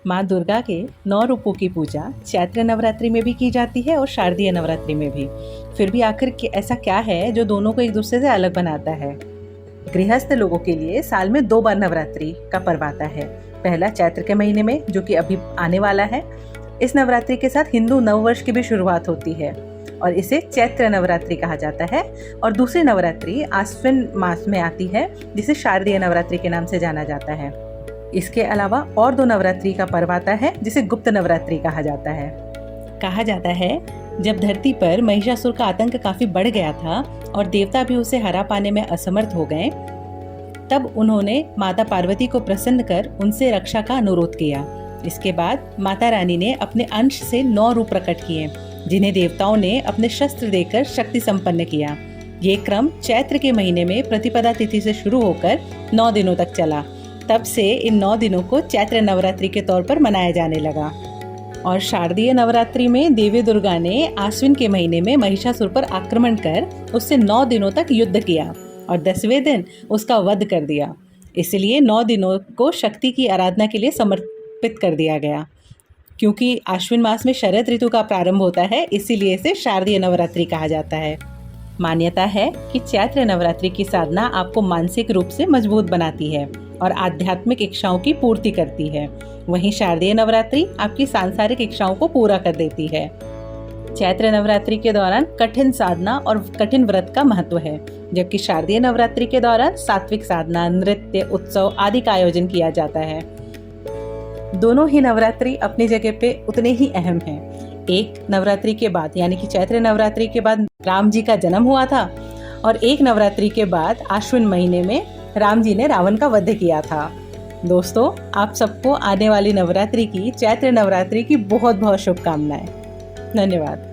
माँ दुर्गा के 9 रूपों की पूजा चैत्र नवरात्रि में भी की जाती है और शारदीय नवरात्रि में भी। फिर भी आखिर ऐसा क्या है जो दोनों को एक दूसरे से अलग बनाता है? गृहस्थ लोगों के लिए साल में 2 बार नवरात्रि का पर्व आता है। पहला चैत्र के महीने में, जो कि अभी आने वाला है। इस नवरात्रि के साथ हिंदू नववर्ष की भी शुरुआत होती है और इसे चैत्र नवरात्रि कहा जाता है। और दूसरी नवरात्रि आश्विन मास में आती है, जिसे शारदीय नवरात्रि के नाम से जाना जाता है। इसके अलावा और 2 नवरात्रि का पर्व आता है, जिसे गुप्त नवरात्रि कहा जाता है। कहा जाता है जब धरती पर महिषासुर का आतंक काफी बढ़ गया था और देवता भी उसे हरा पाने में असमर्थ हो गए, तब उन्होंने माता पार्वती को प्रसन्न कर उनसे रक्षा का अनुरोध किया। इसके बाद माता रानी ने अपने अंश से 9 रूप प्रकट किए, जिन्हें देवताओं ने अपने शस्त्र देकर शक्ति संपन्न किया। ये क्रम चैत्र के महीने में प्रतिपदा तिथि से शुरू होकर 9 दिनों तक चला। तब से इन 9 दिनों को चैत्र नवरात्रि के तौर पर मनाया जाने लगा। और शारदीय नवरात्रि में देवी दुर्गा ने आश्विन के महीने में महिषासुर पर आक्रमण कर उससे 9 दिनों तक युद्ध किया और 10वें दिन उसका वध कर दिया। इसलिए 9 दिनों को शक्ति की आराधना के लिए समर्पित कर दिया गया। क्योंकि आश्विन मास में शरद ऋतु का प्रारंभ होता है, इसीलिए इसे शारदीय नवरात्रि कहा जाता है। मान्यता है कि चैत्र नवरात्रि की साधना आपको मानसिक रूप से मजबूत बनाती है और आध्यात्मिक इच्छाओं की पूर्ति करती है। वहीं शारदीय नवरात्रि आपकी सांसारिक इच्छाओं को पूरा कर देती है। चैत्र नवरात्रि के दौरान कठिन साधना और कठिन व्रत का महत्व है, जबकि शारदीय नवरात्रि के दौरान सात्विक साधना, नृत्य, उत्सव आदि का आयोजन किया जाता है। दोनों ही नवरात्रि अपनी जगह पे उतने ही अहम हैं। एक नवरात्रि के बाद यानी कि चैत्र नवरात्रि के बाद राम जी का जन्म हुआ था और एक नवरात्रि के बाद आश्विन महीने में राम जी ने रावण का वध किया था। दोस्तों, आप सबको आने वाली नवरात्रि की, चैत्र नवरात्रि की बहुत बहुत शुभकामनाएं। धन्यवाद।